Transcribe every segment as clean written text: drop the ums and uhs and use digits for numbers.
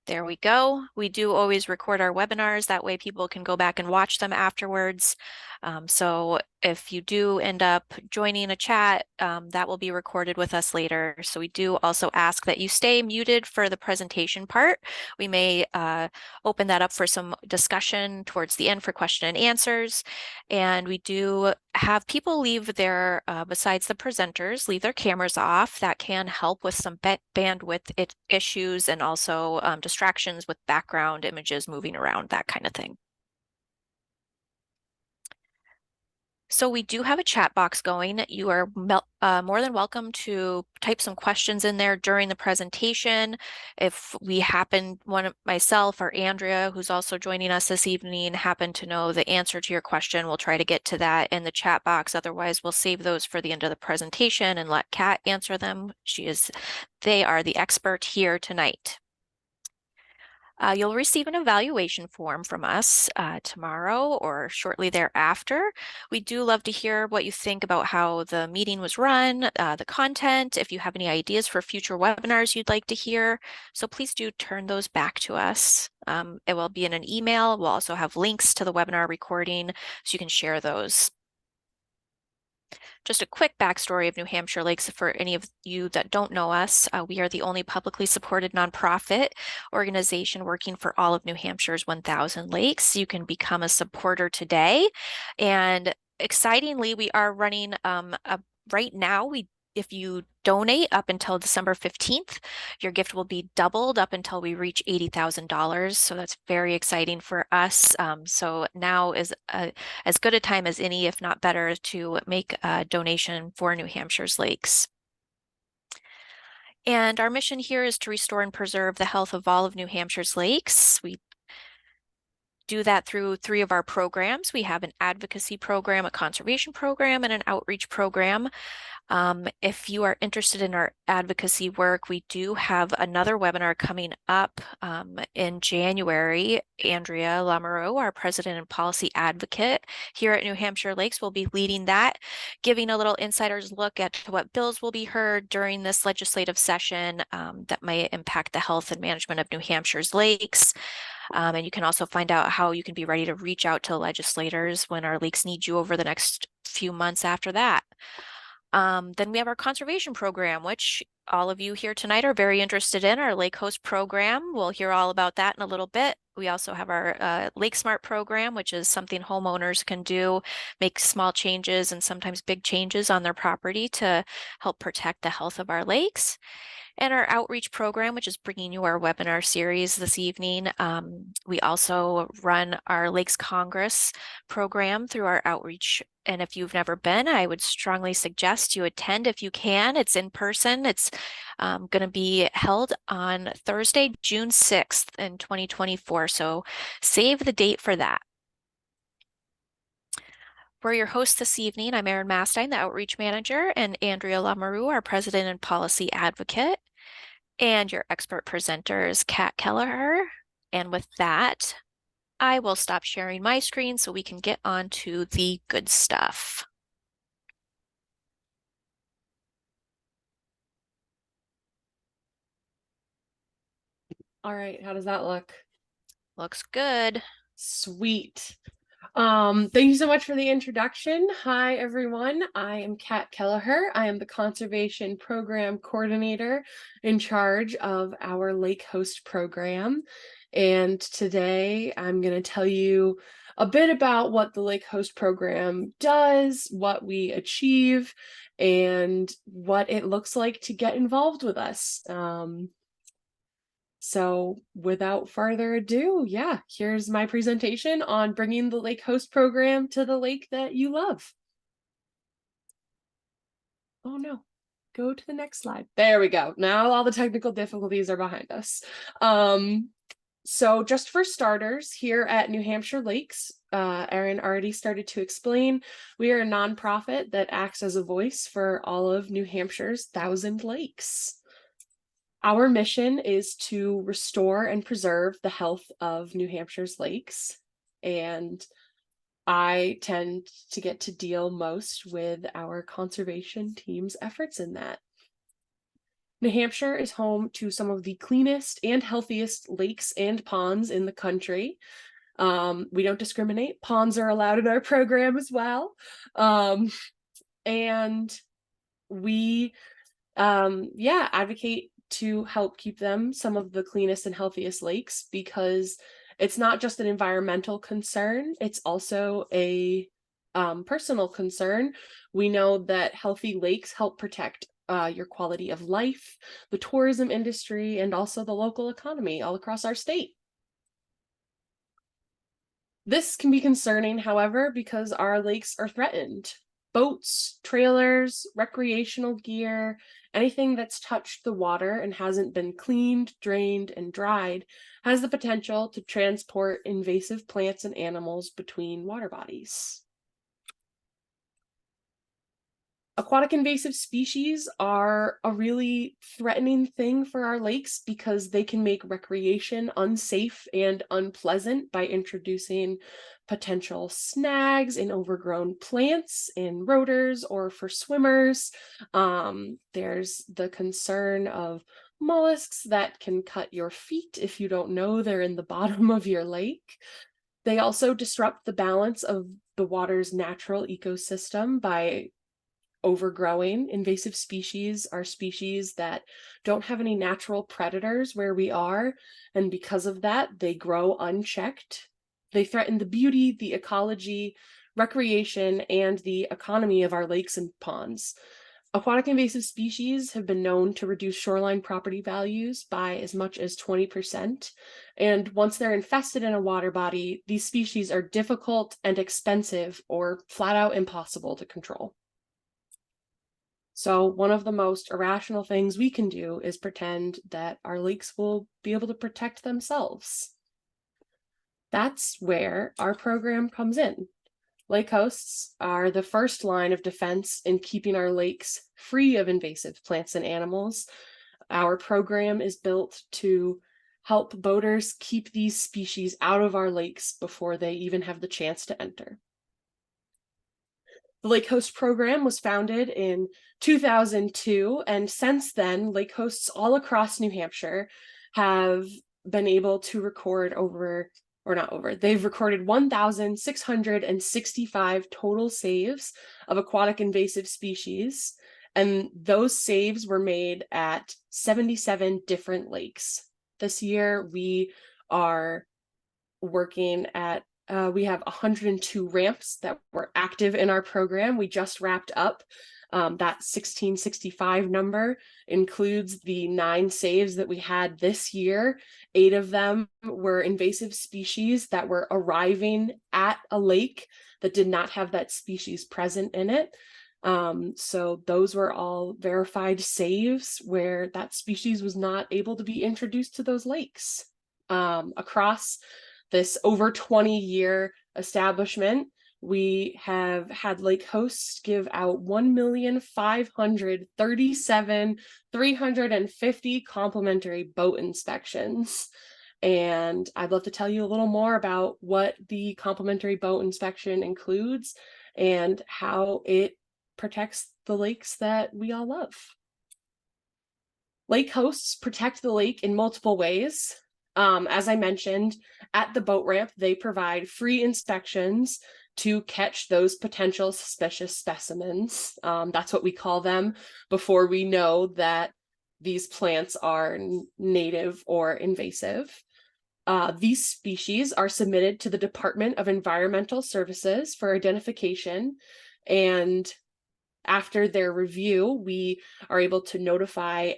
There we go. We do always record our webinars. That way people can go back and watch them afterwards. So if you do end up joining a chat, that will be recorded with us later. So we do also ask that you stay muted for the presentation part. We may open that up for some discussion towards the end for question and answers. And we do have people leave their, besides the presenters, leave their cameras off. That can help with some bandwidth issues and also distractions with background images moving around, that kind of thing. So we do have a chat box going. You are more than welcome to type some questions in there during the presentation. If we happen, myself or Andrea, who's also joining us this evening, happen to know the answer to your question, we'll try to get to that in the chat box. Otherwise, we'll save those for the end of the presentation and let Kat answer them. They are the expert here tonight. You'll receive an evaluation form from us tomorrow or shortly thereafter. We do love to hear what you think about how the meeting was run, the content, if you have any ideas for future webinars you'd like to hear. So please do turn those back to us. It will be in an email. We'll also have links to the webinar recording so you can share those. Just a quick backstory of New Hampshire Lakes for any of you that don't know us. We are the only publicly supported nonprofit organization working for all of New Hampshire's 1,000 lakes. You can become a supporter today. And excitingly, we are running right now, if you donate up until December 15th, your gift will be doubled up until we reach $80,000. So that's very exciting for us. So now is as good a time as any, if not better, to make a donation for New Hampshire's lakes. And our mission here is to restore and preserve the health of all of New Hampshire's lakes. We do that through 3 of our programs. We have an advocacy program, a conservation program, and an outreach program. If you are interested in our advocacy work, we do have another webinar coming up in January. Andrea Lamoureux, our president and policy advocate here at New Hampshire Lakes, will be leading that, giving a little insider's look at what bills will be heard during this legislative session that may impact the health and management of New Hampshire's lakes. And you can also find out how you can be ready to reach out to legislators when our lakes need you over the next few months after that. Then we have our conservation program, which all of you here tonight are very interested in, our Lake Host program. We'll hear all about that in a little bit. We also have our Lake Smart program, which is something homeowners can do, make small changes and sometimes big changes on their property to help protect the health of our lakes. And our outreach program, which is bringing you our webinar series this evening. We also run our Lakes Congress program through our outreach. And if you've never been, I would strongly suggest you attend if you can. It's in person. It's going to be held on Thursday, June 6th in 2024. So save the date for that. We're your hosts this evening. I'm Erin Mastine, the Outreach Manager, and Andrea Lamoureux, our President and Policy Advocate. And your expert presenter is Kat Kelleher. And with that, I will stop sharing my screen so we can get on to the good stuff. All right, how does that look? Looks good. Sweet. Thank you so much for the introduction. Hi, everyone. I am Kat Kelleher. I am the Conservation Program Coordinator in charge of our Lake Host program. And today I'm going to tell you a bit about what the Lake Host program does, what we achieve, and what it looks like to get involved with us. So without further ado, yeah, here's my presentation on bringing the Lake Host program to the lake that you love. Oh no, go to the next slide. There we go. Now all the technical difficulties are behind us. So just for starters, here at New Hampshire Lakes, Erin already started to explain, we are a nonprofit that acts as a voice for all of New Hampshire's 1,000 lakes. Our mission is to restore and preserve the health of New Hampshire's lakes, and I tend to get to deal most with our conservation team's efforts in that. New Hampshire is home to some of the cleanest and healthiest lakes and ponds in the country. We don't discriminate. Ponds are allowed in our program as well. And we, advocate to help keep them some of the cleanest and healthiest lakes, because it's not just an environmental concern, it's also a personal concern. We know that healthy lakes help protect your quality of life, the tourism industry, and also the local economy all across our state. This can be concerning, however, because our lakes are threatened. Boats, trailers, recreational gear, anything that's touched the water and hasn't been cleaned, drained, and dried has the potential to transport invasive plants and animals between water bodies. Aquatic invasive species are a really threatening thing for our lakes because they can make recreation unsafe and unpleasant by introducing potential snags in overgrown plants in rotors or for swimmers. There's the concern of mollusks that can cut your feet if you don't know they're in the bottom of your lake. They also disrupt the balance of the water's natural ecosystem by overgrowing. Invasive species are species that don't have any natural predators where we are, and because of that, they grow unchecked. They threaten the beauty, the ecology, recreation, and the economy of our lakes and ponds. Aquatic invasive species have been known to reduce shoreline property values by as much as 20%. And once they're infested in a water body, these species are difficult and expensive or flat out impossible to control. So one of the most irrational things we can do is pretend that our lakes will be able to protect themselves. That's where our program comes in. Lake hosts are the first line of defense in keeping our lakes free of invasive plants and animals. Our program is built to help boaters keep these species out of our lakes before they even have the chance to enter. The Lake Host program was founded in 2002, and since then, lake hosts all across New Hampshire have been able to record they've recorded 1,665 total saves of aquatic invasive species, and those saves were made at 77 different lakes. This year, we are working at we have 102 ramps that were active in our program. We just wrapped up. That 1665 number includes the 9 saves that we had this year. 8 of them were invasive species that were arriving at a lake that did not have that species present in it. So those were all verified saves where that species was not able to be introduced to those lakes. Across this over 20-year establishment, we have had lake hosts give out 1,537,350 complimentary boat inspections. And I'd love to tell you a little more about what the complimentary boat inspection includes and how it protects the lakes that we all love. Lake hosts protect the lake in multiple ways. As I mentioned, at the boat ramp, they provide free inspections to catch those potential suspicious specimens. That's what we call them before we know that these plants are native or invasive. These species are submitted to the Department of Environmental Services for identification, and after their review, we are able to notify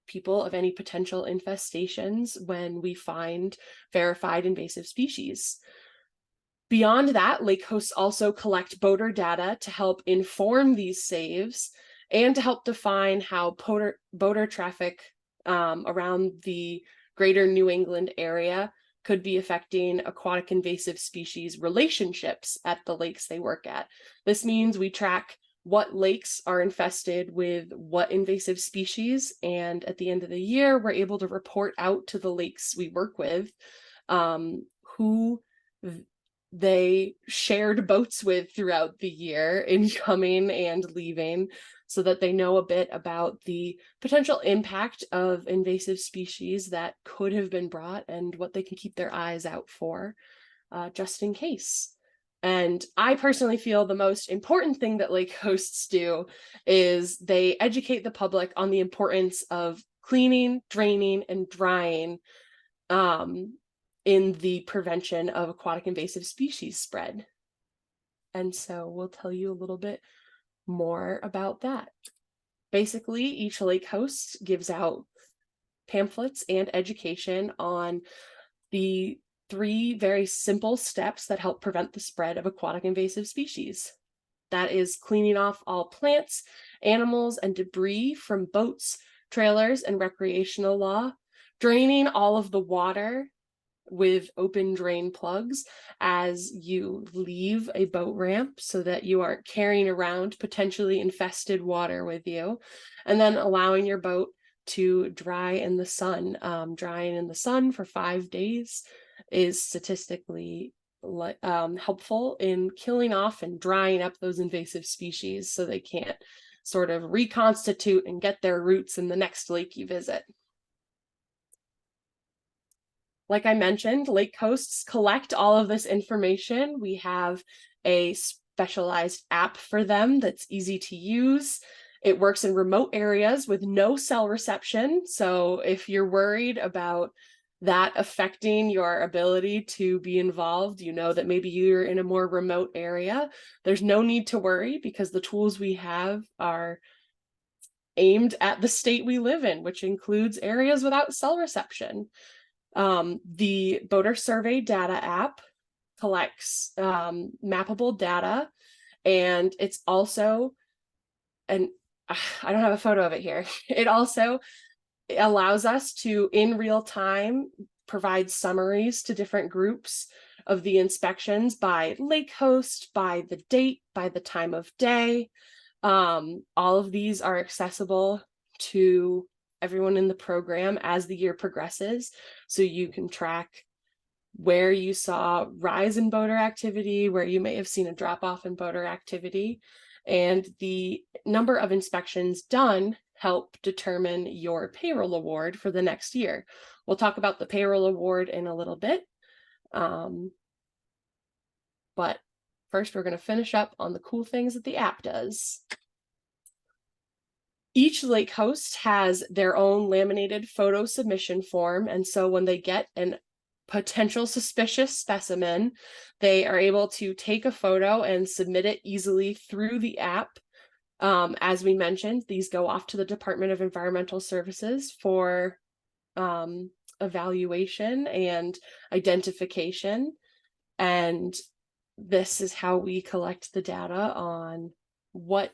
people of any potential infestations when we find verified invasive species. Beyond that, lake hosts also collect boater data to help inform these saves and to help define how boater traffic around the greater New England area could be affecting aquatic invasive species relationships at the lakes they work at. This means we track what lakes are infested with what invasive species, and at the end of the year, we're able to report out to the lakes we work with who they shared boats with throughout the year, incoming and leaving. so that they know a bit about the potential impact of invasive species that could have been brought and what they can keep their eyes out for, just in case. And I personally feel the most important thing that lake hosts do is they educate the public on the importance of cleaning, draining, and drying in the prevention of aquatic invasive species spread. And so we'll tell you a little bit more about that. Basically, each lake host gives out pamphlets and education on the 3 very simple steps that help prevent the spread of aquatic invasive species. That is cleaning off all plants, animals, and debris from boats, trailers, and recreational law, draining all of the water with open drain plugs as you leave a boat ramp so that you aren't carrying around potentially infested water with you, and then allowing your boat to dry in the sun. Drying in the sun for 5 days is statistically helpful in killing off and drying up those invasive species so they can't sort of reconstitute and get their roots in the next lake you visit. Like I mentioned, lake hosts collect all of this information. We have a specialized app for them that's easy to use. It works in remote areas with no cell reception. So if you're worried about that affecting your ability to be involved, you know that maybe you're in a more remote area, there's no need to worry because the tools we have are aimed at the state we live in, which includes areas without cell reception. The Boater Survey Data app collects mappable data, and it's also, and I don't have a photo of it here, it also allows us to, in real time, provide summaries to different groups of the inspections by lake host, by the date, by the time of day. All of these are accessible to everyone in the program as the year progresses, so you can track where you saw rise in boater activity, where you may have seen a drop off in boater activity, and the number of inspections done help determine your payroll award for the next year. We'll talk about the payroll award in a little bit, but first we're going to finish up on the cool things that the app does. Each lake host has their own laminated photo submission form, and so when they get an potential suspicious specimen, they are able to take a photo and submit it easily through the app. As we mentioned, these go off to the Department of Environmental Services for evaluation and identification, and this is how we collect the data on what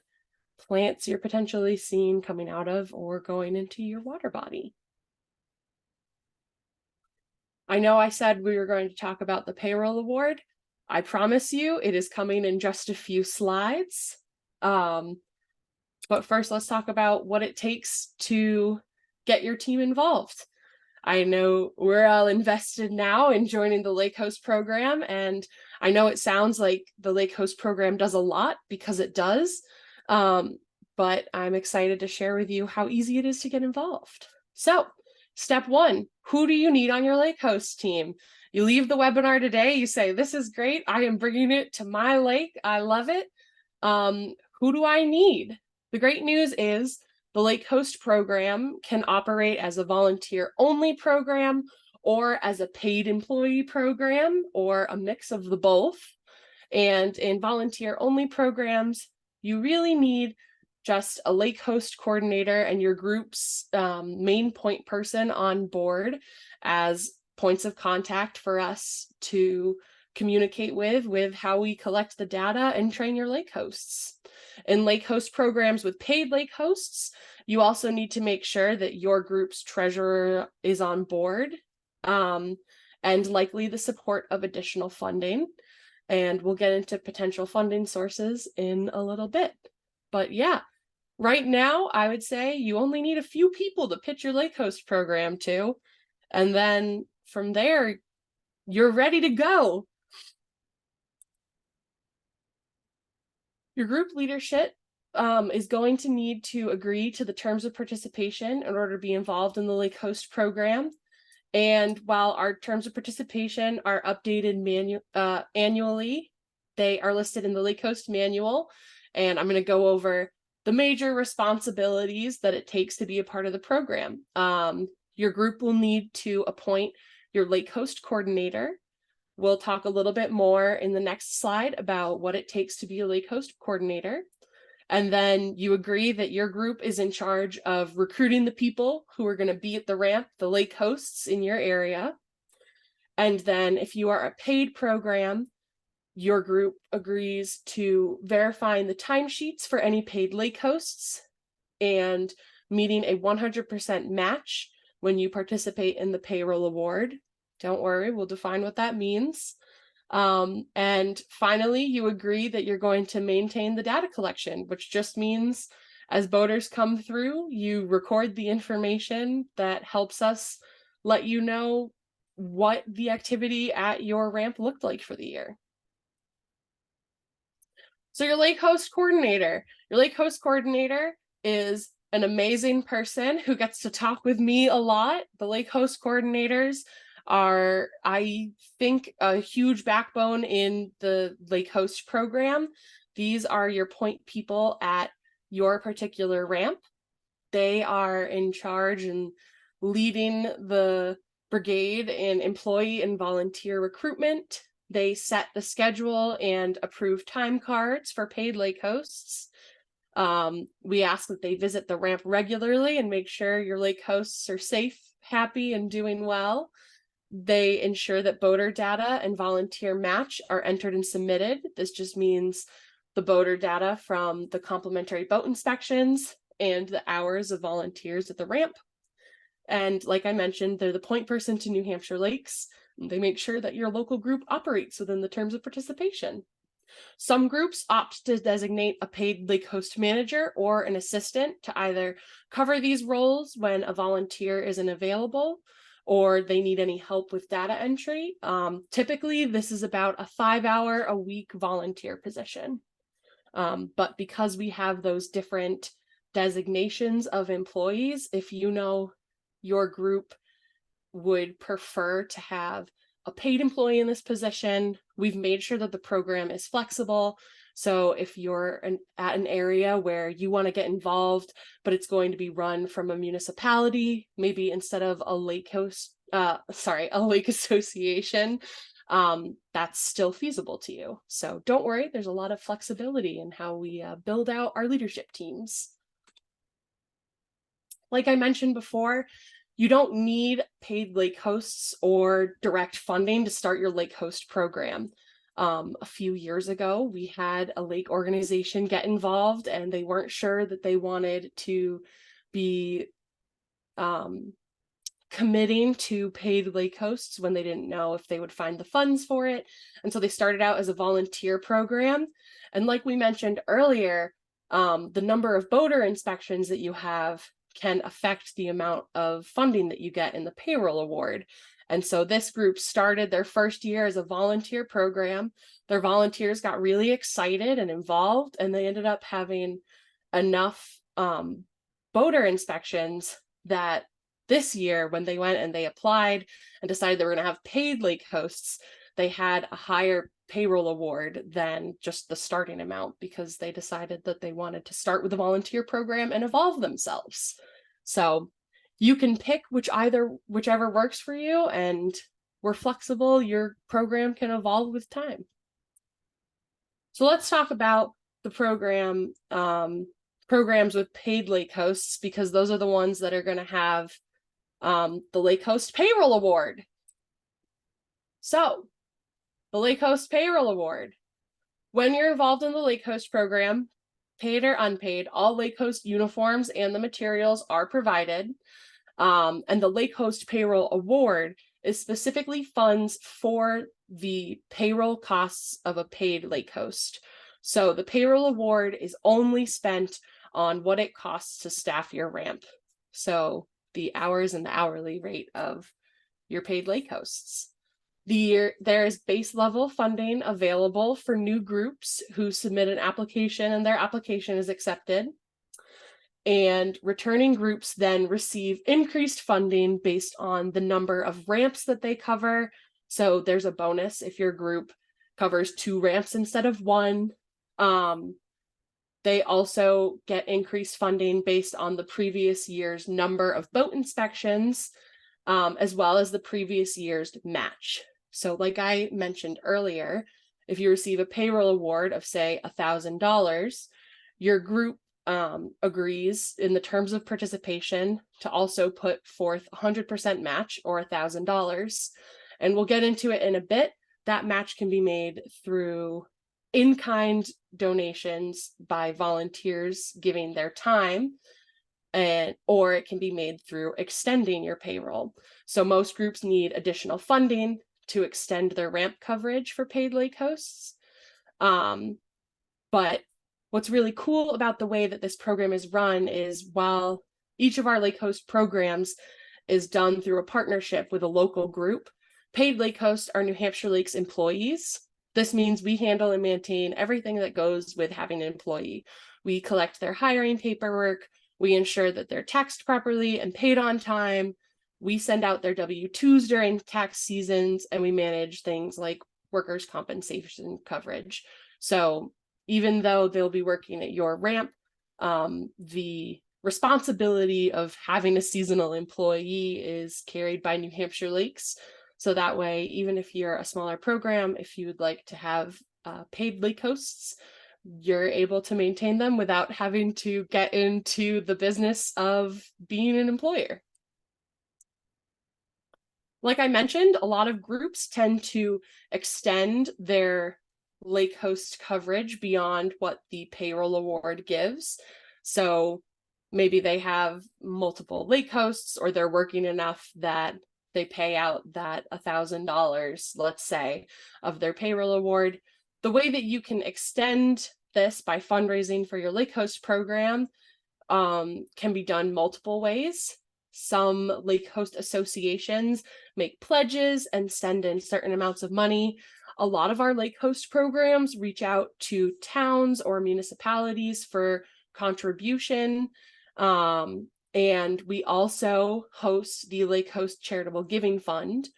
plants you're potentially seeing coming out of or going into your water body. I know I said we were going to talk about the payroll award. I promise you it is coming in just a few slides. But first, let's talk about what it takes to get your team involved. I know we're all invested now in joining the Lake Host program, and I know it sounds like the Lake Host program does a lot, because it does. But I'm excited to share with you how easy it is to get involved. So, step 1, who do you need on your lake host team? You leave the webinar today, you say, this is great, I am bringing it to my lake, I love it. Who do I need? The great news is the Lake Host program can operate as a volunteer-only program or as a paid employee program or a mix of the both. And in volunteer-only programs, you really need just a lake host coordinator and your group's main point person on board as points of contact for us to communicate with how we collect the data and train your lake hosts. In lake host programs with paid lake hosts, you also need to make sure that your group's treasurer is on board, and likely the support of additional funding. And we'll get into potential funding sources in a little bit. But yeah, right now, I would say you only need a few people to pitch your lake host program to, and then from there, you're ready to go. Your group leadership is going to need to agree to the terms of participation in order to be involved in the Lake Host program. And while our terms of participation are updated annually, they are listed in the Lake Host manual. And I'm going to go over the major responsibilities that it takes to be a part of the program. Your group will need to appoint your Lake Host coordinator. We'll talk a little bit more in the next slide about what it takes to be a Lake Host coordinator. And then you agree that your group is in charge of recruiting the people who are going to be at the ramp, the lake hosts in your area. And then if you are a paid program, your group agrees to verifying the timesheets for any paid lake hosts and meeting a 100% match when you participate in the payroll award. Don't worry, we'll define what that means. And finally, you agree that you're going to maintain the data collection, which just means as boaters come through, you record the information that helps us let you know what the activity at your ramp looked like for the year. So your Lake Host coordinator. Your Lake Host coordinator is an amazing person who gets to talk with me a lot. The Lake Host coordinators are, I think, a huge backbone in the Lake Host program. These are your point people at your particular ramp. They are in charge and leading the brigade in employee and volunteer recruitment. They set the schedule and approve time cards for paid lake hosts. We ask that they visit the ramp regularly and make sure your lake hosts are safe, happy, and doing well. They ensure that boater data and volunteer match are entered and submitted. This just means the boater data from the complimentary boat inspections and the hours of volunteers at the ramp. And like I mentioned, they're the point person to New Hampshire Lakes. They make sure that your local group operates within the terms of participation. Some groups opt to designate a paid lake host manager or an assistant to either cover these roles when a volunteer isn't available or they need any help with data entry. Typically, this is about a 5-hour-a-week volunteer position. But because we have those different designations of employees, if you know your group would prefer to have a paid employee in this position, we've made sure that the program is flexible. So if you're at an area where you want to get involved, but it's going to be run from a municipality, maybe instead of a lake host, a lake association, that's still feasible to you. So don't worry, there's a lot of flexibility in how we build out our leadership teams. Like I mentioned before, you don't need paid lake hosts or direct funding to start your lake host program. A few years ago, we had a lake organization get involved and they weren't sure that they wanted to be committing to paid lake hosts when they didn't know if they would find the funds for it. And so they started out as a volunteer program. And like we mentioned earlier, the number of boater inspections that you have can affect the amount of funding that you get in the payroll award. And so this group started their first year as a volunteer program. Their volunteers got really excited and involved, and they ended up having enough boater inspections that this year, when they went and they applied and decided they were going to have paid lake hosts, they had a higher payroll award than just the starting amount because they decided that they wanted to start with a volunteer program and evolve themselves. So you can pick whichever works for you, and we're flexible. Your program can evolve with time. So let's talk about the programs with paid lake hosts, because those are the ones that are going to have the Lake Host Payroll Award. So the Lake Host Payroll Award. When you're involved in the Lake Host program, paid or unpaid, all Lake Host uniforms and the materials are provided. And the Lake Host Payroll Award is specifically funds for the payroll costs of a paid lake host. So the payroll award is only spent on what it costs to staff your ramp. So the hours and the hourly rate of your paid lake hosts. There is base level funding available for new groups who submit an application and their application is accepted. And returning groups then receive increased funding based on the number of ramps that they cover. So there's a bonus if your group covers 2 ramps instead of 1. They also get increased funding based on the previous year's number of boat inspections, as well as the previous year's match. So like I mentioned earlier, if you receive a payroll award of, say, $1,000, your group agrees in the terms of participation to also put forth 100% match, or $1,000. And we'll get into it in a bit. That match can be made through in-kind donations by volunteers giving their time, or it can be made through extending your payroll. So most groups need additional funding to extend their ramp coverage for paid lake hosts. But what's really cool about the way that this program is run is, while each of our lake host programs is done through a partnership with a local group, paid lake hosts are New Hampshire Lakes employees. This means we handle and maintain everything that goes with having an employee. We collect their hiring paperwork, we ensure that they're taxed properly and paid on time, we send out their W-2s during tax seasons, and we manage things like workers' compensation coverage. So even though they'll be working at your ramp, the responsibility of having a seasonal employee is carried by New Hampshire Lakes. So that way, even if you're a smaller program, if you would like to have paid lake hosts, you're able to maintain them without having to get into the business of being an employer. Like I mentioned, a lot of groups tend to extend their lake host coverage beyond what the payroll award gives. So maybe they have multiple lake hosts, or they're working enough that they pay out that $1,000, let's say, of their payroll award. The way that you can extend this by fundraising for your lake host program can be done multiple ways. Some lake host associations make pledges and send in certain amounts of money. A lot of our lake host programs reach out to towns or municipalities for contribution. And we also host the Lake Host Charitable Giving Fund.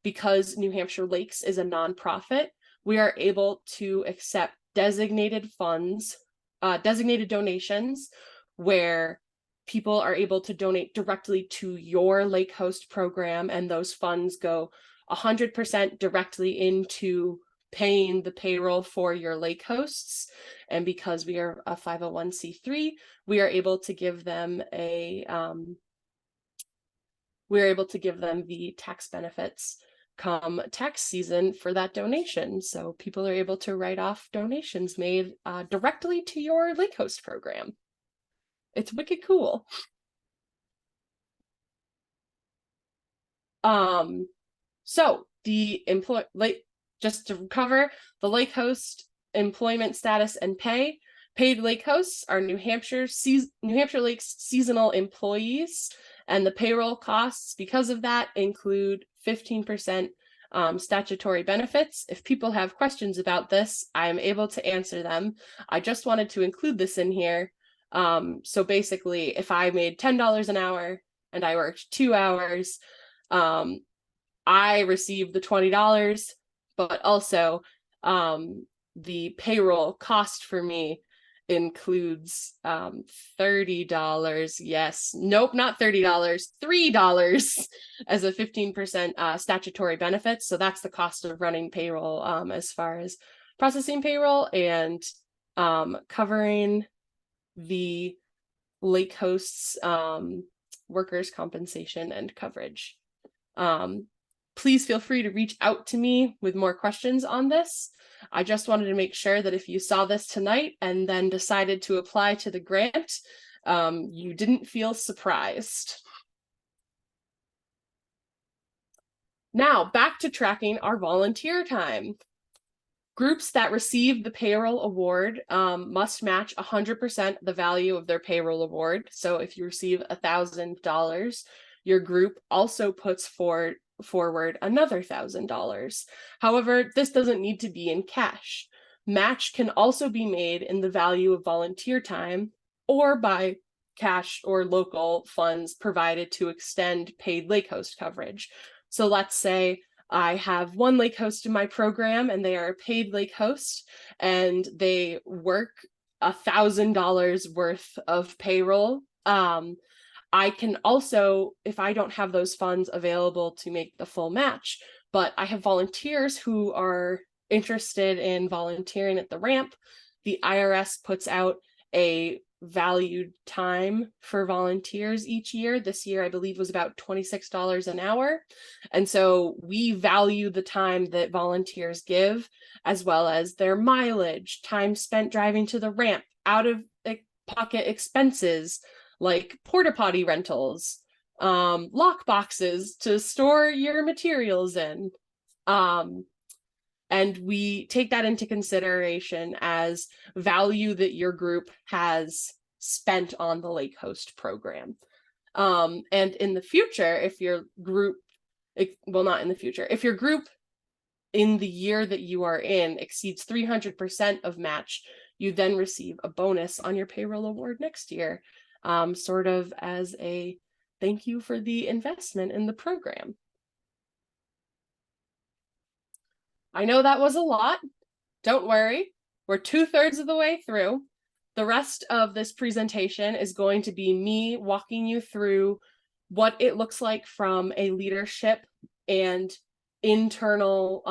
Because New Hampshire Lakes is a nonprofit, we are able to accept designated funds, designated donations, where people are able to donate directly to your lake host program, and those funds go 100% directly into paying the payroll for your lake hosts. And because we are a 501c3, we are able to give them the tax benefits come tax season for that donation. So people are able to write off donations made directly to your lake host program. It's wicked cool. So just to cover the lake host employment status and pay, paid lake hosts are New Hampshire Lakes seasonal employees, and the payroll costs because of that include 15% statutory benefits. If people have questions about this, I'm able to answer them. I just wanted to include this in here. So basically, if I made $10 an hour and I worked 2 hours, I received the $20, but also the payroll cost for me includes $30. Yes, nope, not $30, $3 as a 15% statutory benefit. So that's the cost of running payroll as far as processing payroll and covering the lake hosts workers' compensation and coverage. Please feel free to reach out to me with more questions on this. I just wanted to make sure that if you saw this tonight and then decided to apply to the grant, you didn't feel surprised. Now, back to tracking our volunteer time. Groups that receive the payroll award must match 100% the value of their payroll award. So if you receive $1,000, your group also puts forth forward another $1,000. However, this doesn't need to be in cash. Match can also be made in the value of volunteer time or by cash or local funds provided to extend paid lake host coverage. So let's say I have one lake host in my program and they are a paid lake host and they work $1,000 worth of payroll. I can also, if I don't have those funds available to make the full match, but I have volunteers who are interested in volunteering at the ramp, the IRS puts out a valued time for volunteers each year. This year, I believe, was about $26 an hour. And so we value the time that volunteers give, as well as their mileage, time spent driving to the ramp, out of pocket expenses like porta potty rentals, lock boxes to store your materials in. And we take that into consideration as value that your group has spent on the lake host program. And in the future, if your group, well, not in the future, if your group in the year that you are in exceeds 300% of match, you then receive a bonus on your payroll award next year, sort of as a thank you for the investment in the program. I know that was a lot. Don't worry, we're 2/3 of the way through. The rest of this presentation is going to be me walking you through what it looks like from a leadership and internal,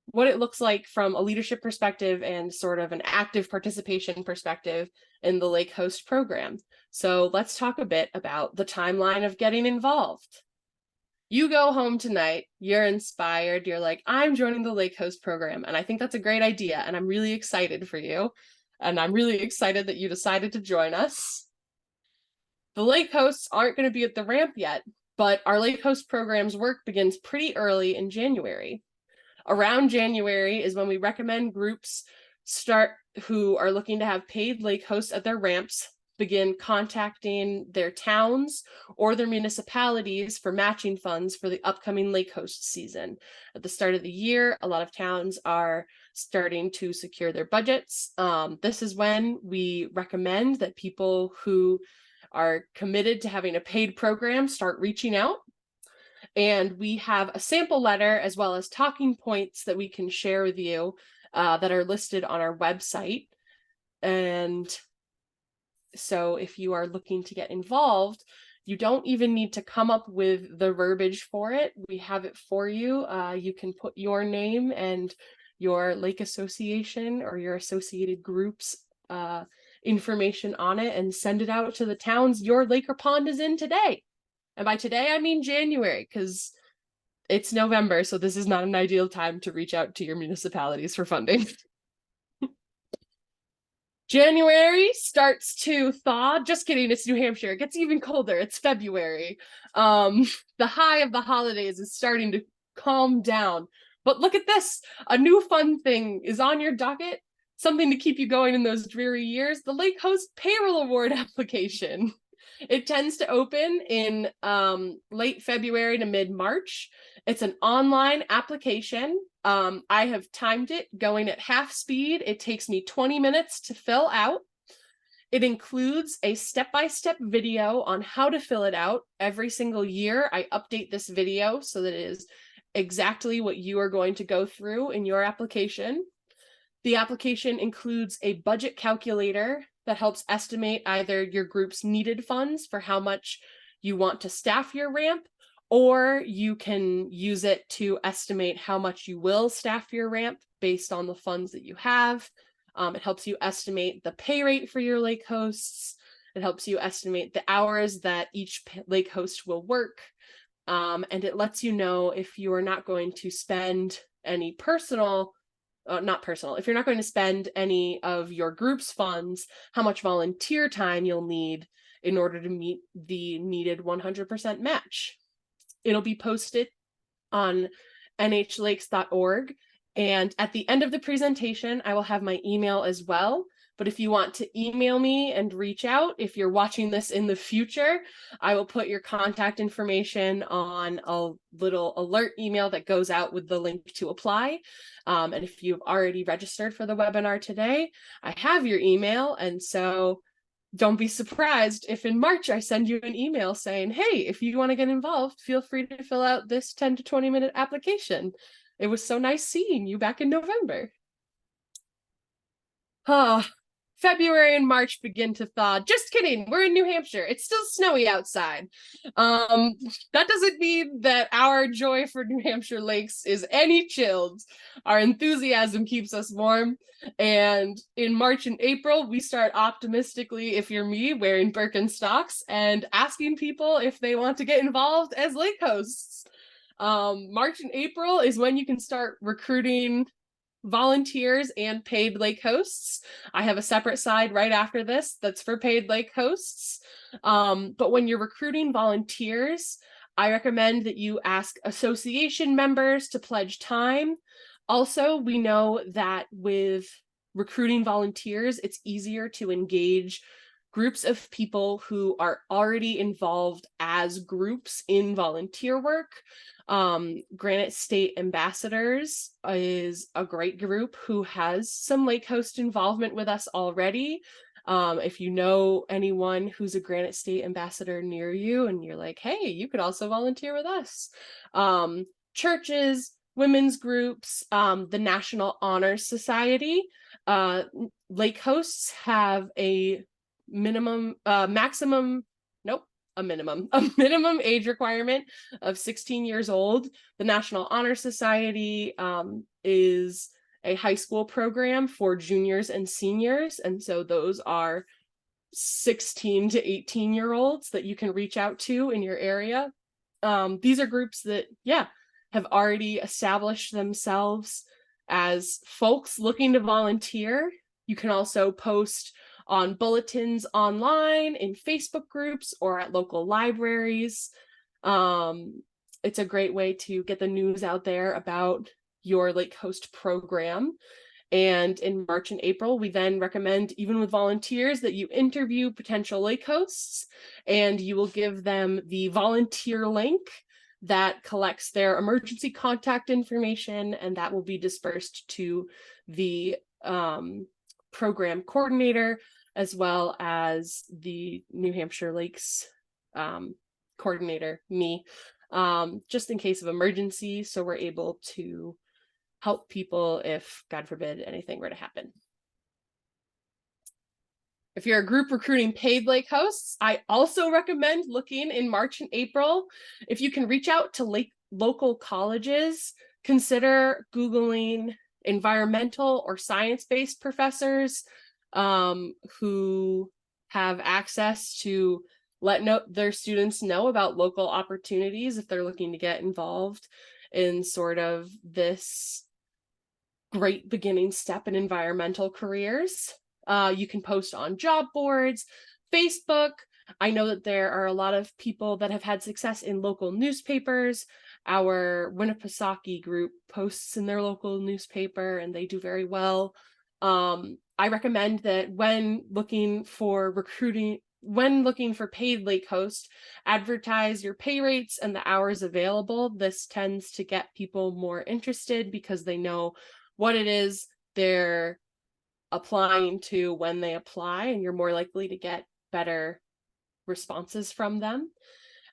what it looks like from a leadership perspective and sort of an active participation perspective in the Lake Host program. So let's talk a bit about the timeline of getting involved. You go home tonight, you're inspired, you're like, I'm joining the Lake Host program, and I think that's a great idea, and I'm really excited for you, and I'm really excited that you decided to join us. The Lake Hosts aren't going to be at the ramp yet, but our Lake Host program's work begins pretty early in January. Around January is when we recommend groups start who are looking to have paid lake hosts at their ramps begin contacting their towns or their municipalities for matching funds for the upcoming lake host season. At the start of the year, a lot of towns are starting to secure their budgets. This is when we recommend that people who are committed to having a paid program start reaching out. And we have a sample letter as well as talking points that we can share with you that are listed on our website. And so if you are looking to get involved, you don't even need to come up with the verbiage for it. We have it for you. You can put your name and your lake association or your associated groups information on it and send it out to the towns your lake or pond is in today. And by today, I mean January, because it's November, so this is not an ideal time to reach out to your municipalities for funding. January starts to thaw. Just kidding, it's New Hampshire. It gets even colder. It's February. The high of the holidays is starting to calm down. But look at this. A new fun thing is on your docket. Something to keep you going in those dreary years. The Lake Host Payroll Award application. It tends to open in late February to mid-March. It's an online application. I have timed it going at half speed. It takes me 20 minutes to fill out. It includes a step-by-step video on how to fill it out. Every single year, I update this video so that it is exactly what you are going to go through in your application. The application includes a budget calculator that helps estimate either your group's needed funds for how much you want to staff your ramp, or you can use it to estimate how much you will staff your ramp based on the funds that you have. It helps you estimate the pay rate for your lake hosts. It helps you estimate the hours that each lake host will work. And it lets you know if you are not going to spend any if you're not going to spend any of your group's funds, how much volunteer time you'll need in order to meet the needed 100% match. It'll be posted on nhlakes.org. And at the end of the presentation, I will have my email as well. But if you want to email me and reach out, if you're watching this in the future, I will put your contact information on a little alert email that goes out with the link to apply. And if you've already registered for the webinar today, I have your email. And so don't be surprised if in March I send you an email saying, hey, if you want to get involved, feel free to fill out this 10 to 20-minute application. It was so nice seeing you back in November. February and March begin to thaw. Just kidding. We're in New Hampshire. It's still snowy outside. That doesn't mean that our joy for New Hampshire lakes is any chilled. Our enthusiasm keeps us warm. And in March and April, we start optimistically, if you're me, wearing Birkenstocks and asking people if they want to get involved as lake hosts. March and April is when you can start recruiting volunteers and paid lake hosts. I have a separate side right after this that's for paid lake hosts. But when you're recruiting volunteers, I recommend that you ask association members to pledge time. Also, we know that with recruiting volunteers, it's easier to engage groups of people who are already involved as groups in volunteer work. Granite State Ambassadors is a great group who has some lake host involvement with us already. If you know anyone who's a Granite State Ambassador near you and you're like, hey, you could also volunteer with us. Churches, women's groups, the National Honor Society, lake hosts have a minimum age requirement of 16 years old. The National Honor Society is a high school program for juniors and seniors, and so those are 16 to 18-year-olds that you can reach out to in your area. These are groups that, have already established themselves as folks looking to volunteer. You can also post on bulletins online, in Facebook groups, or at local libraries. It's a great way to get the news out there about your lake host program. And in March and April, we then recommend, even with volunteers, that you interview potential lake hosts, and you will give them the volunteer link that collects their emergency contact information, and that will be dispersed to the program coordinator, as well as the New Hampshire Lakes coordinator, me, just in case of emergency, so we're able to help people if, God forbid, anything were to happen. If you're a group recruiting paid lake hosts, I also recommend looking in March and April. If you can reach out to local colleges, consider Googling environmental or science-based professors who have access to let their students know about local opportunities if they're looking to get involved in sort of this great beginning step in environmental careers. You can post on job boards, Facebook. I know that there are a lot of people that have had success in local newspapers. Our Winnipesaukee group posts in their local newspaper, and they do very well. I recommend that when looking for paid lake host, advertise your pay rates and the hours available. This tends to get people more interested because they know what it is they're applying to when they apply, and you're more likely to get better responses from them.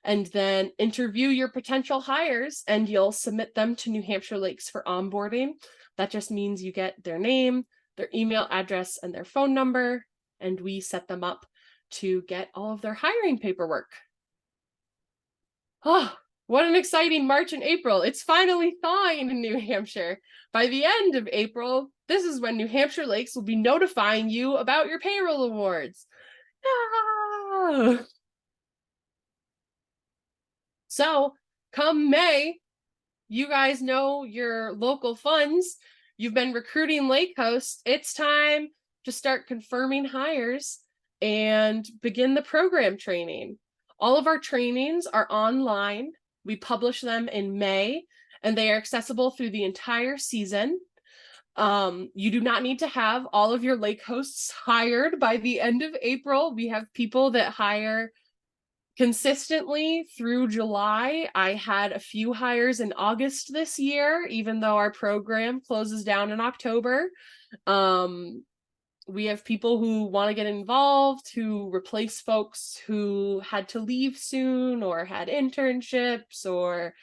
And then interview your potential hires, and you'll submit them to New Hampshire Lakes for onboarding. That just means you get their name, their email address, and their phone number, and we set them up to get all of their hiring paperwork. Oh, what an exciting March and April. It's finally thawing in New Hampshire. By the end of April, this is when New Hampshire Lakes will be notifying you about your payroll awards. Ah! So come May, you guys know your local funds. You've been recruiting lake hosts. It's time to start confirming hires and begin the program training. All of our trainings are online. We publish them in May, and they are accessible through the entire season. You do not need to have all of your lake hosts hired by the end of April. We have people that hire consistently through July. I had a few hires in August this year, even though our program closes down in October. We have people who want to get involved, who replace folks who had to leave soon or had internships or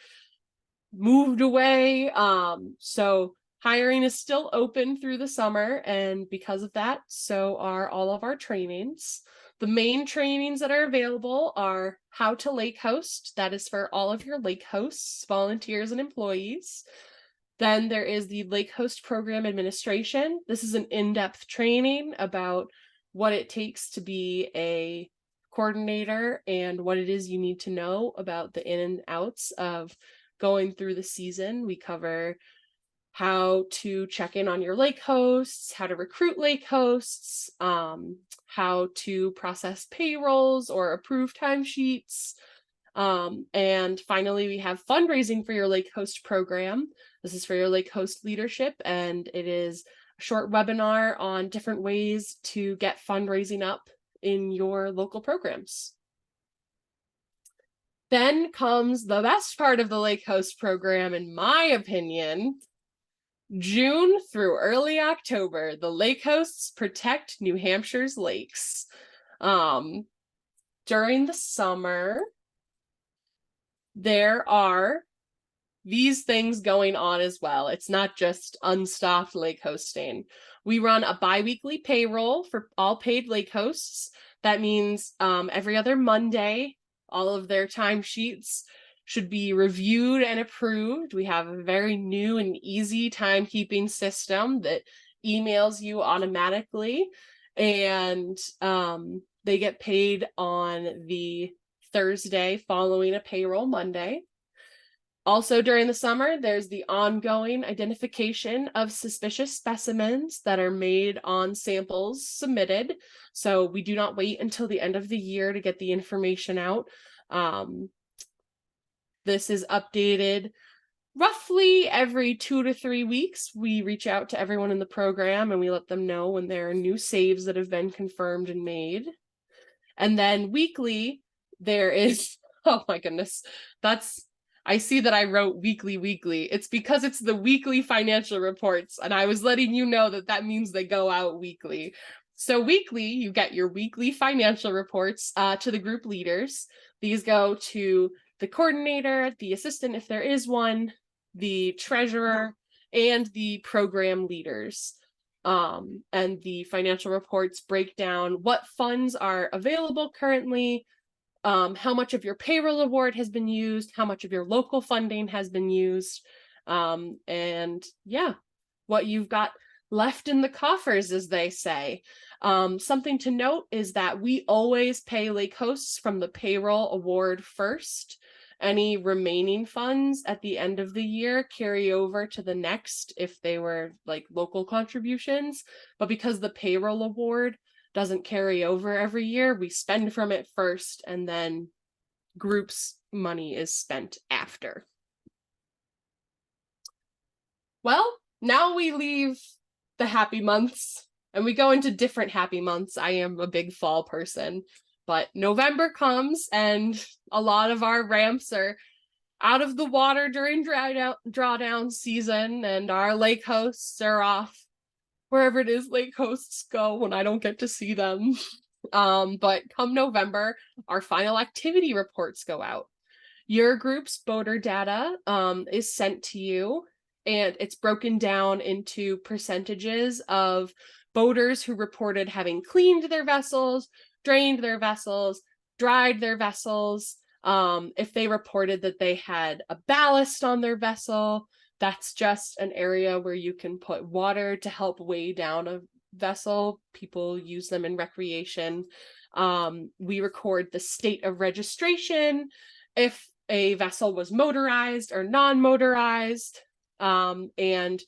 moved away. So hiring is still open through the summer, and because of that, so are all of our trainings. The main trainings that are available are how to lake host. That is for all of your lake hosts, volunteers, and employees. Then there is the Lake Host Program Administration. This is an in-depth training about what it takes to be a coordinator and what it is you need to know about the in and outs of going through the season. We cover how to check in on your lake hosts, how to recruit lake hosts, how to process payrolls or approve timesheets. And finally, we have fundraising for your lake host program. This is for your lake host leadership, and it is a short webinar on different ways to get fundraising up in your local programs. Then comes the best part of the lake host program, in my opinion. June through early October, the lake hosts protect New Hampshire's lakes. During the summer, there are these things going on as well. It's not just unstopped lake hosting. We run a bi-weekly payroll for all paid lake hosts. That means every other Monday, all of their timesheets should be reviewed and approved. We have a very new and easy timekeeping system that emails you automatically, and they get paid on the Thursday following a payroll Monday. Also during the summer, there's the ongoing identification of suspicious specimens that are made on samples submitted. So we do not wait until the end of the year to get the information out. This is updated roughly every 2 to 3 weeks. We reach out to everyone in the program and we let them know when there are new saves that have been confirmed and made. And then weekly, there is, oh my goodness, I see that I wrote weekly. It's because it's the weekly financial reports, and I was letting you know that that means they go out weekly. So weekly, you get your weekly financial reports to the group leaders. These go to the coordinator, the assistant if there is one, the treasurer, and the program leaders. And the financial reports break down what funds are available currently, how much of your payroll award has been used, how much of your local funding has been used, and yeah, what you've got left in the coffers, as they say. Something to note is that we always pay lake hosts from the payroll award first. Any remaining funds at the end of the year carry over to the next if they were like local contributions, but because the payroll award doesn't carry over every year, we spend from it first, and then groups money is spent after. Well, now we leave the happy months and we go into different happy months. I am a big fall person, but November comes and a lot of our ramps are out of the water during drawdown season, and our lake hosts are off wherever it is lake hosts go when I don't get to see them. But come November, our final activity reports go out. Your group's boater data is sent to you, and it's broken down into percentages of boaters who reported having cleaned their vessels, drained their vessels, dried their vessels. If they reported that they had a ballast on their vessel, that's just an area where you can put water to help weigh down a vessel. People use them in recreation. We record the state of registration, if a vessel was motorized or non-motorized, and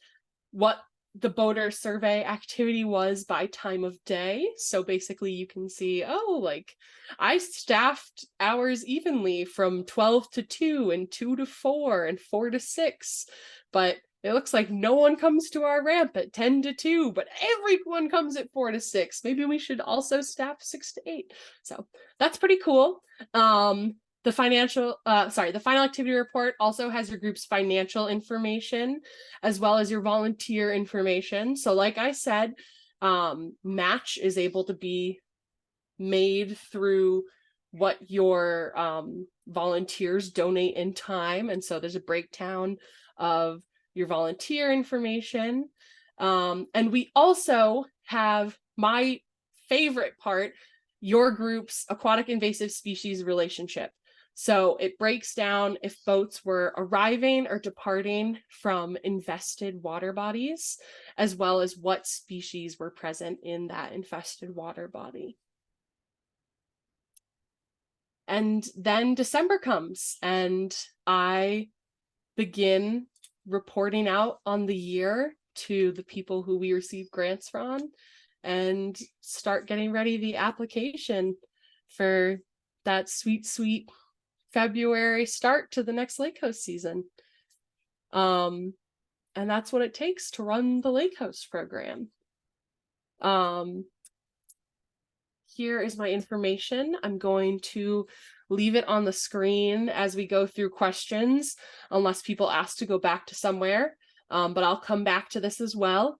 what the boater survey activity was by time of day. So basically you can see, oh, like I staffed hours evenly from 12 to 2 and 2 to 4 and 4 to 6, but It looks like no one comes to our ramp at 10 to 2, but everyone comes at 4 to 6. Maybe we should also staff 6 to 8. So that's pretty cool. The final activity report also has your group's financial information as well as your volunteer information. So like I said, match is able to be made through what your volunteers donate in time. And so there's a breakdown of your volunteer information. And we also have my favorite part, your group's aquatic invasive species relationship. So it breaks down if boats were arriving or departing from infested water bodies, as well as what species were present in that infested water body. And then December comes and I begin reporting out on the year to the people who we receive grants from and start getting ready the application for that sweet, sweet February start to the next lake host season. And that's what it takes to run the lake host program. Here is my information. I'm going to leave it on the screen as we go through questions, unless people ask to go back to somewhere. But I'll come back to this as well.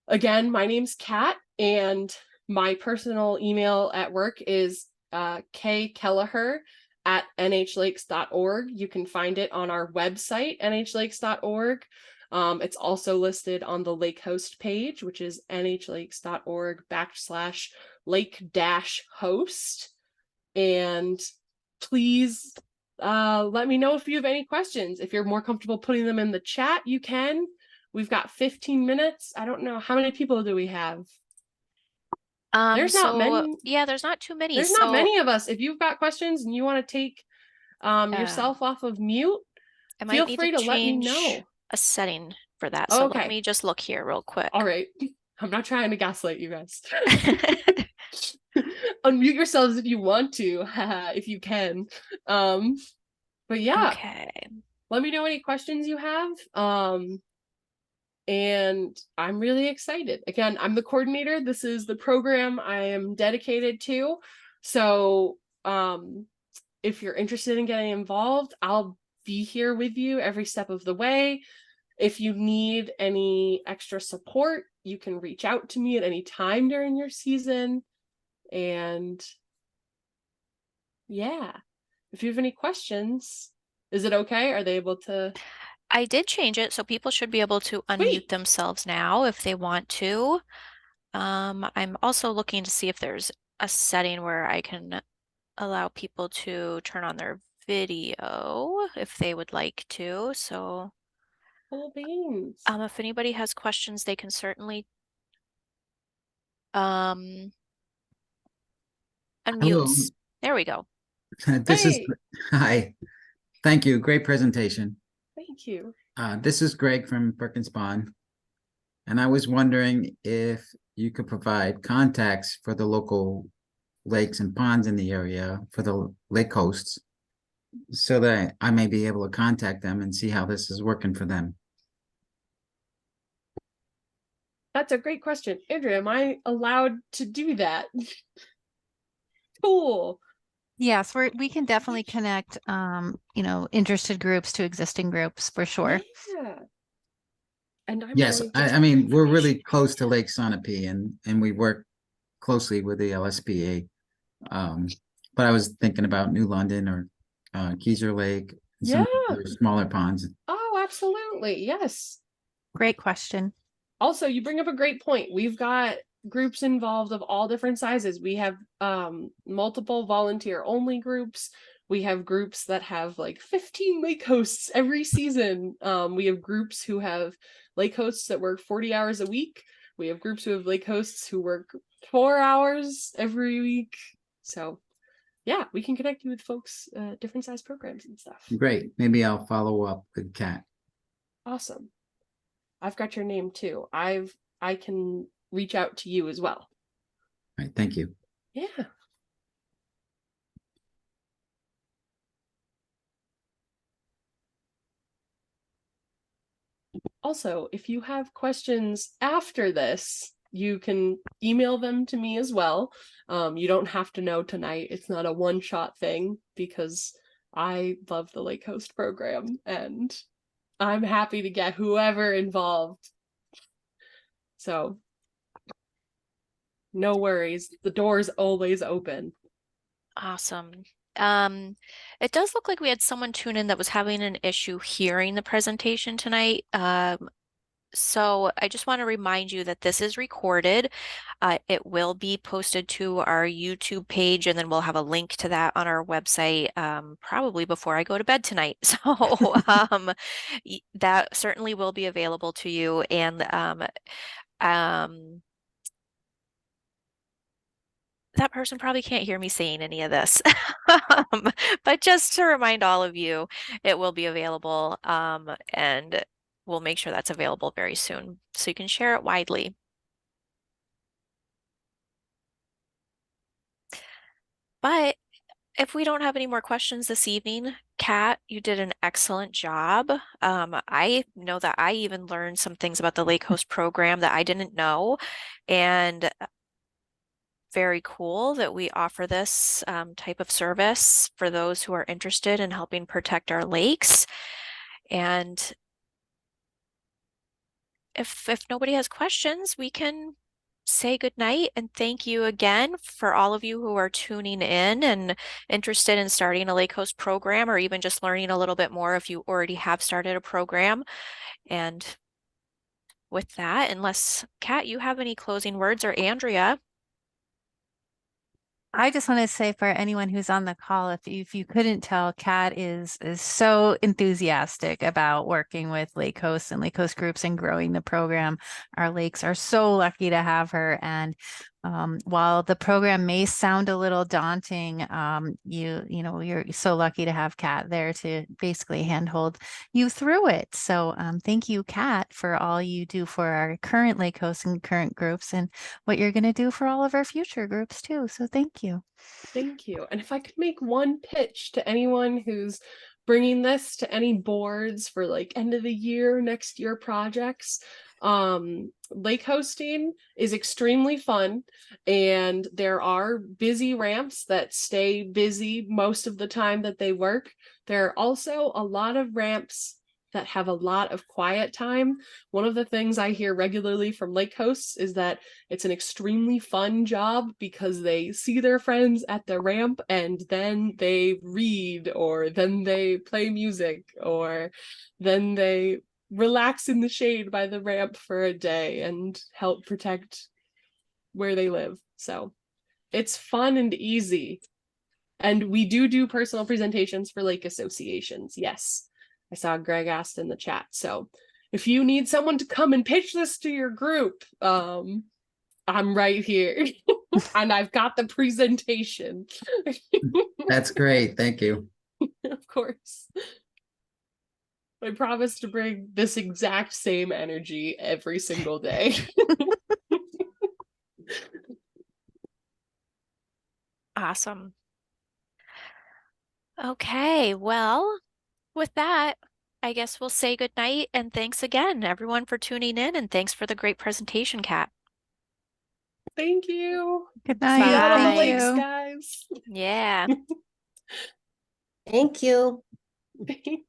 Again, my name's Kat, and my personal email at work is kkelleher@nhlakes.org. You can find it on our website, nhlakes.org. It's also listed on the Lake Host page, which is nhlakes.org/lake-host. And please let me know if you have any questions. If you're more comfortable putting them in the chat, you can. We've got 15 minutes. I don't know. How many people do we have? There's not many. Yeah, there's not too many. There's not many of us. If you've got questions and you want to take yourself off of mute, I might feel need free to to let me change know. a setting for that. So let Okay. me just look here real quick. All right. I'm not trying to gaslight you guys. Unmute yourselves if you want to, if you can. But yeah. Okay. Let me know any questions you have. And I'm really excited. Again, I'm the coordinator. This is the program I am dedicated to. So if you're interested in getting involved, I'll be here with you every step of the way. If you need any extra support, you can reach out to me at any time during your season. And yeah, if you have any questions, is it okay? Are they able to? I did change it, so people should be able to unmute themselves now if they want to. I'm also looking to see if there's a setting where I can allow people to turn on their video if they would like to. So, Cool beans. if anybody has questions, they can certainly unmute. Hello. There we go. This is hi. Thank you. Great presentation. Thank you. This is Greg from Perkins Pond, and I was wondering if you could provide contacts for the local lakes and ponds in the area for the lake hosts, so that I may be able to contact them and see how this is working for them. That's a great question. Andrea, am I allowed to do that? Cool. Yes, we can definitely connect, interested groups to existing groups for sure. Yeah. And I'm Yes, going to I mean, we're really close to Lake Sunapee, and we work closely with the LSPA. But I was thinking about New London or Keezer Lake, and some other smaller ponds. Oh, absolutely. Yes. Great question. Also, you bring up a great point. We've got groups involved of all different sizes. We have multiple volunteer only groups. We have groups that have like 15 lake hosts every season. We have groups who have lake hosts that work 40 hours a week. We have groups who have lake hosts who work 4 hours every week. So yeah, we can connect you with folks, different size programs and stuff. Great. Maybe I'll follow up with Kat. Awesome. I've got your name too. I can reach out to you as well. All right. Thank you. Yeah. Also, if you have questions after this, you can email them to me as well. You don't have to know tonight. It's not a one-shot thing because I love the Lake Coast program and I'm happy to get whoever involved. So no worries. The door's always open. Awesome. It does look like we had someone tune in that was having an issue hearing the presentation tonight. So I just want to remind you that this is recorded. It will be posted to our YouTube page, and then we'll have a link to that on our website, probably before I go to bed tonight. So that certainly will be available to you. And um, that person probably can't hear me saying any of this. But just to remind all of you, it will be available, and we'll make sure that's available very soon so you can share it widely. But if we don't have any more questions this evening, Kat, you did an excellent job. I know that I even learned some things about the Lake Coast program that I didn't know, and very cool that we offer this type of service for those who are interested in helping protect our lakes. And if nobody has questions, we can say goodnight and thank you again for all of you who are tuning in and interested in starting a Lake Coast program, or even just learning a little bit more if you already have started a program. And with that, unless Kat, you have any closing words, or Andrea. I just want to say for anyone who's on the call, if you couldn't tell, Kat is so enthusiastic about working with Lake Coast and Lake Coast groups and growing the program. Our lakes are so lucky to have her. And while the program may sound a little daunting, you know you're so lucky to have Kat there to basically handhold you through it. So thank you, Kat, for all you do for our current Lake Coast and current groups, and what you're going to do for all of our future groups too. So thank you. Thank you. And if I could make one pitch to anyone who's bringing this to any boards for like end of the year, next year projects, lake hosting is extremely fun, and there are busy ramps that stay busy most of the time that they work. There are also a lot of ramps that have a lot of quiet time. One of the things I hear regularly from lake hosts is that it's an extremely fun job because they see their friends at the ramp and then they read, or then they play music, or then they relax in the shade by the ramp for a day and help protect where they live. So it's fun and easy. And we do personal presentations for lake associations. Yes. I saw Greg asked in the chat. So if you need someone to come and pitch this to your group, I'm right here. And I've got the presentation. That's great. Thank you. Of course. I promise to bring this exact same energy every single day. Awesome. Okay, well, with that, I guess we'll say goodnight and thanks again, everyone, for tuning in, and thanks for the great presentation, Kat. Thank you. Good See you night. out on the Thank lakes, you. guys. Yeah. Thank you. Thanks.